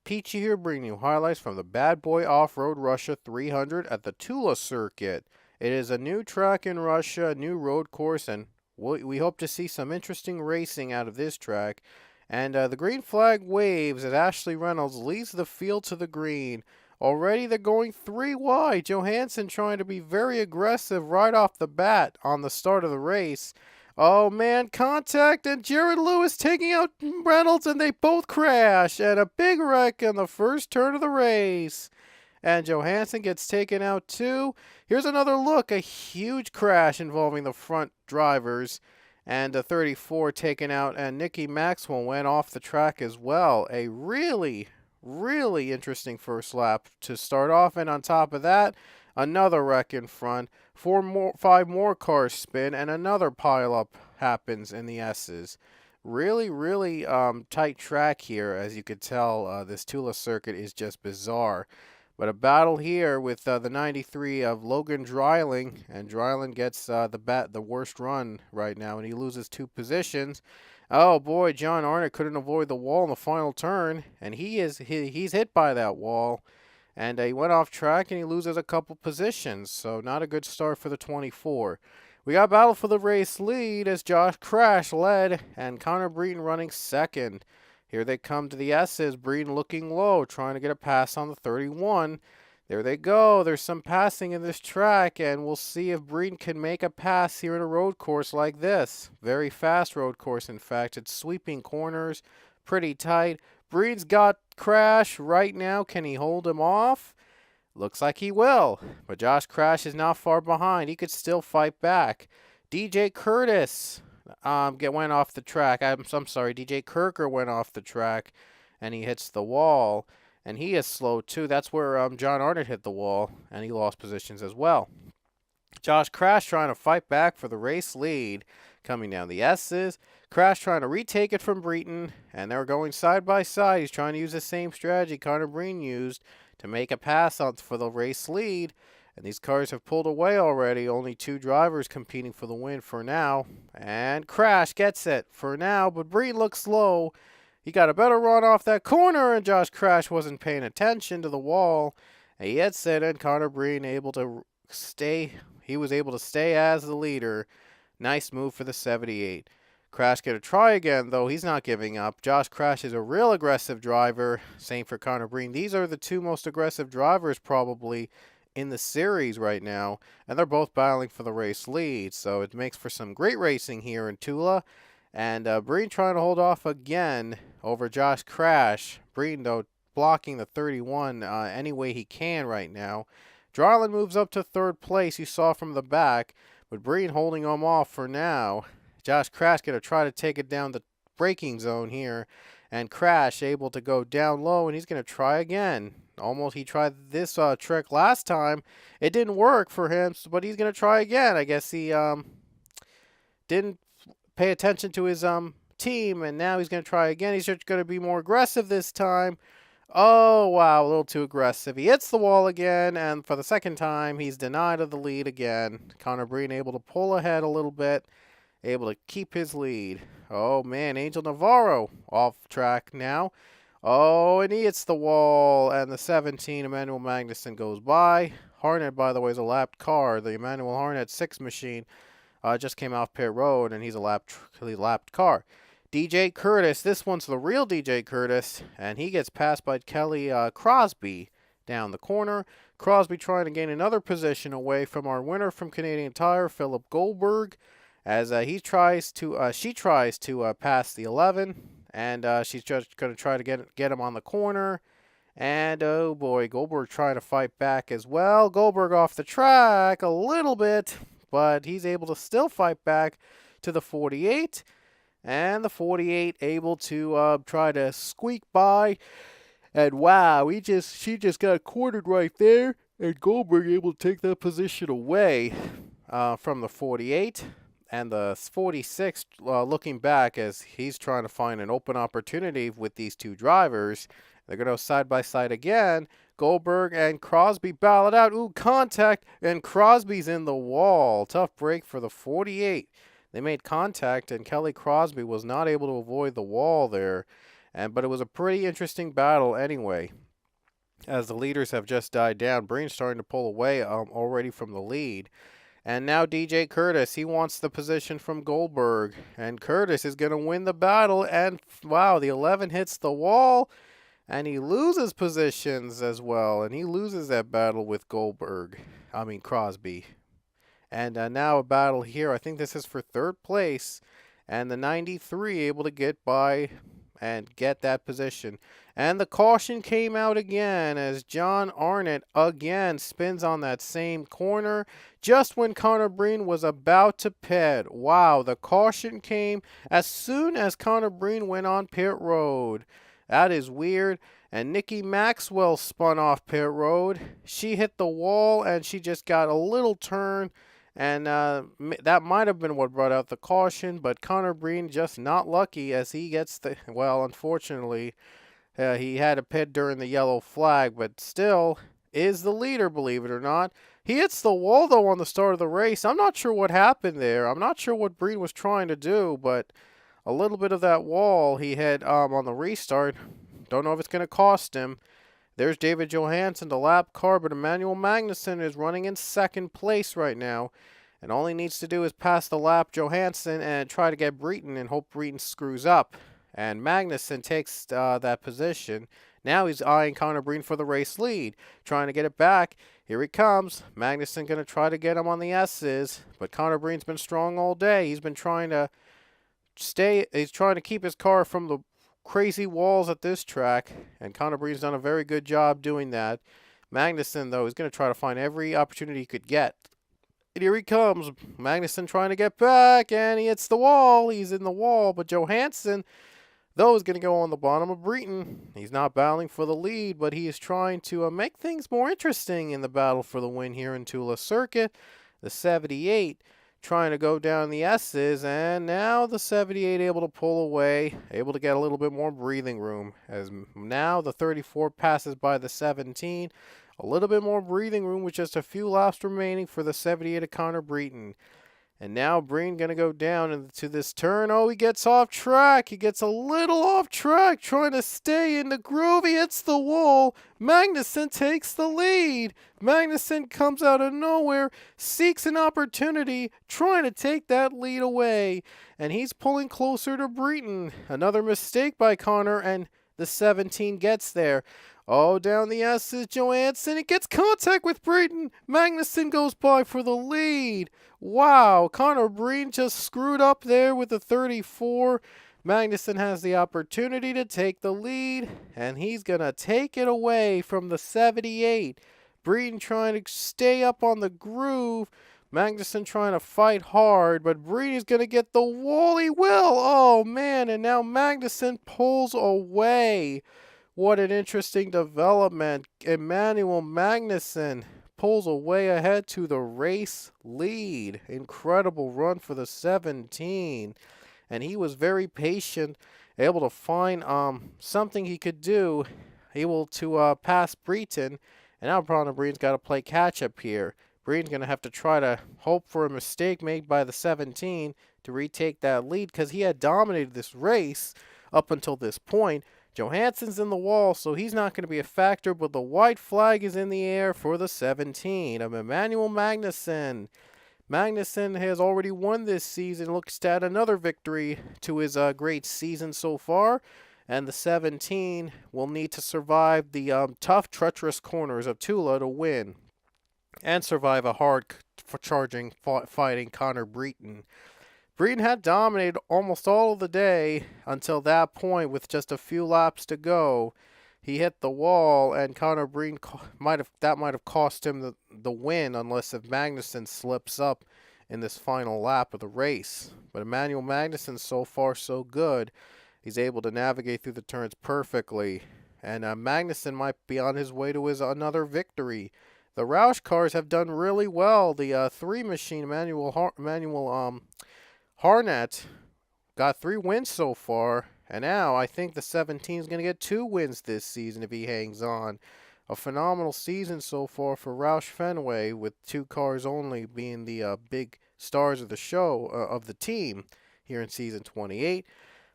Peachy here, bringing you highlights from the Bad Boy Off-Road Russia 300 at the Tula circuit. It is a new track in Russia, a new road course, and we hope to see some interesting racing out of this track. And the green flag waves as Ashley Reynolds leads the field to the green. Already they're going three wide. Johansson trying to be very aggressive right off the bat on the start of the race. Oh man, contact and Jared Lewis taking out Reynolds and they both crash and a big wreck in the first turn of the race. And Johansson gets taken out too. Here's another look, a huge crash involving the front drivers and a 34 taken out, and Nicky Maxwell went off the track as well. A really interesting first lap to start off, and on top of that, another wreck in front. Five more cars spin, and another pileup happens in the S's. Really tight track here, as you could tell. This Tula circuit is just bizarre. But a battle here with the 93 of Logan Dreiling, and Dreiling gets the worst run right now, and he loses two positions. Oh boy, John Arnott couldn't avoid the wall in the final turn, and he's hit by that wall. And he went off track and he loses a couple positions, so not a good start for the 24. We got battle for the race lead as Josh Crash led and Connor Breton running second. Here they come to the S's, Breton looking low, trying to get a pass on the 31. There they go. There's some passing in this track, and we'll see if Breton can make a pass here in a road course like this. Very fast road course, in fact. It's sweeping corners, pretty tight. Breton's got Crash right now. Can he hold him off? Looks like he will. But Josh Crash is not far behind. He could still fight back. DJ Curtis went off the track. I'm sorry, DJ Kirker went off the track, and he hits the wall. And he is slow too. That's where John Arnott hit the wall, and he lost positions as well. Josh Crash trying to fight back for the race lead. Coming down the S's. Crash trying to retake it from Breton, and they're going side by side. He's trying to use the same strategy Connor Breton used to make a pass on for the race lead. And these cars have pulled away already. Only two drivers competing for the win for now. And Crash gets it for now, but Breton looks slow. He got a better run off that corner, and Josh Crash wasn't paying attention to the wall. And he hits it, and Connor Breton able to stay. He was able to stay as the leader. Nice move for the 78. Crash going to try again, though. He's not giving up. Josh Crash is a real aggressive driver. Same for Connor Breton. These are the two most aggressive drivers probably in the series right now, and they're both battling for the race lead. So it makes for some great racing here in Tula. And Breton trying to hold off again over Josh Crash. Breton, though, blocking the 31 any way he can right now. Dreiling moves up to third place, you saw from the back, but Breton holding him off for now. Josh Crash going to try to take it down the braking zone here, and Crash able to go down low, and he's going to try again. He tried this trick last time. It didn't work for him, but he's going to try again. I guess he didn't pay attention to his team, and now he's going to try again. He's just going to be more aggressive this time. Oh, wow, a little too aggressive. He hits the wall again, and for the second time, he's denied of the lead again. Connor Breton able to pull ahead a little bit, able to keep his lead. Oh, man, Angel Navarro off track now. Oh, and he hits the wall, and the 17, Emmanuel Magnuson, goes by. Harnett, by the way, is a lapped car. The Emmanuel Harnett 6 machine just came off pit road, and he's a lapped car. DJ Curtis, this one's the real DJ Curtis, and he gets passed by Kelly Crosby down the corner. Crosby trying to gain another position away from our winner from Canadian Tire, Philip Goldberg, as she tries to pass the 11, and she's just going to try to get him on the corner. And oh boy, Goldberg trying to fight back as well. Goldberg off the track a little bit, but he's able to still fight back to the 48. And the 48 able to try to squeak by. And wow, she just got cornered right there. And Goldberg able to take that position away from the 48. And the 46 looking back as he's trying to find an open opportunity with these two drivers. They're going to go side by side again. Goldberg and Crosby battle it out. Ooh, contact. And Crosby's in the wall. Tough break for the 48. They made contact, and Kelly Crosby was not able to avoid the wall there. But it was a pretty interesting battle anyway, as the leaders have just died down. Breen's starting to pull away already from the lead. And now DJ Curtis, he wants the position from Goldberg. And Curtis is going to win the battle. And wow, the 11 hits the wall. And he loses positions as well. And he loses that battle with Crosby. And now a battle here. I think this is for third place. And the 93 able to get by and get that position. And the caution came out again as John Arnott again spins on that same corner just when Connor Breen was about to pit. Wow, the caution came as soon as Connor Breen went on pit road. That is weird. And Nikki Maxwell spun off pit road. She hit the wall and she just got a little turn. And that might have been what brought out the caution, but Connor Breen just not lucky as he gets unfortunately, he had a pit during the yellow flag, but still is the leader, believe it or not. He hits the wall, though, on the start of the race. I'm not sure what happened there. I'm not sure what Breen was trying to do, but a little bit of that wall he had on the restart. Don't know if it's going to cost him. There's David Johansson, the lap car, but Emmanuel Magnussen is running in second place right now. And all he needs to do is pass the lap Johansson and try to get Breton and hope Breton screws up. And Magnussen takes that position. Now he's eyeing Connor Breen for the race lead, trying to get it back. Here he comes. Magnussen going to try to get him on the S's, but Connor Breen's been strong all day. He's been trying to keep his car from the crazy walls at this track, and Connor Breen's done a very good job doing that. Magnussen, though, is going to try to find every opportunity he could get. And here he comes. Magnussen trying to get back, and he hits the wall. He's in the wall, but Johansson, though, is going to go on the bottom of Breton. He's not battling for the lead, but he is trying to make things more interesting in the battle for the win here in Tula Circuit. The 78 trying to go down the S's, and now the 78 able to pull away, able to get a little bit more breathing room, as now the 34 passes by the 17. A little bit more breathing room with just a few laps remaining for the 78 of Connor Breton. And now Breen going to go down into this turn. Oh, he gets off track. He gets a little off track, trying to stay in the groove. He hits the wall. Magnussen takes the lead. Magnussen comes out of nowhere, seeks an opportunity, trying to take that lead away. And he's pulling closer to Breton. Another mistake by Connor, and the 17 gets there. Oh, down the S is Johansson. It gets contact with Breton. Magnussen goes by for the lead. Wow, Connor Breen just screwed up there with the 34. Magnussen has the opportunity to take the lead, and he's going to take it away from the 78. Breen trying to stay up on the groove. Magnussen trying to fight hard, but Breen is going to get the wall. He will. Oh, man, and now Magnussen pulls away. What an interesting development. Emmanuel Magnussen pulls away ahead to the race lead. Incredible run for the 17. And he was very patient, able to find something he could do, able to pass Breton. And now Connor Breen's got to play catch-up here. Breen's going to have to try to hope for a mistake made by the 17 to retake that lead, because he had dominated this race up until this point. Johansson's in the wall, so he's not going to be a factor, but the white flag is in the air for the 17 of Emmanuel Magnussen. Magnussen has already won this season, looks to add another victory to his great season so far, and the 17 will need to survive the tough, treacherous corners of Tula to win, and survive a hard-charging, fighting Connor Breton. Breton had dominated almost all of the day until that point with just a few laps to go. He hit the wall, and Connor Breton might have cost him the win, unless if Magnussen slips up in this final lap of the race. But Emmanuel Magnussen, so far so good. He's able to navigate through the turns perfectly, and Magnussen might be on his way to his another victory. The Roush cars have done really well. The 3 machine, Emmanuel Harnett, got 3 wins so far, and now I think the 17 is going to get 2 wins this season if he hangs on. A phenomenal season so far for Roush Fenway, with 2 cars only being the big stars of the show, of the team here in season 28.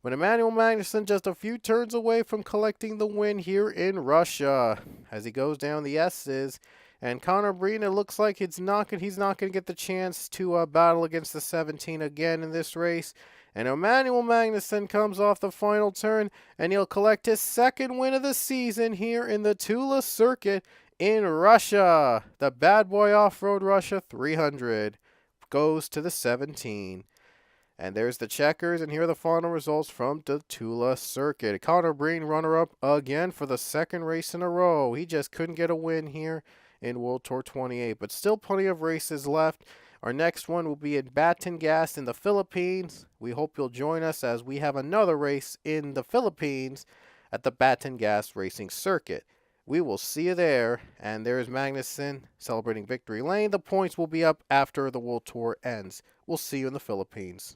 But Emmanuel Magnussen just a few turns away from collecting the win here in Russia as he goes down the S's. And Connor Breen, it looks like he's not going to get the chance to battle against the 17 again in this race. And Emmanuel Magnussen comes off the final turn, and he'll collect his second win of the season here in the Tula circuit in Russia. The Bad Boy Off-Road Russia 300 goes to the 17. And there's the checkers, and here are the final results from the Tula circuit. Connor Breen, runner-up again for the second race in a row. He just couldn't get a win here in World Tour 28, but still plenty of races left. Our next one will be at Batangas in the Philippines. We hope you'll join us as we have another race in the Philippines at the Batangas Racing Circuit. We will see you there. And there's Magnussen celebrating victory lane. The points will be up after the World Tour ends. We'll see you in the Philippines.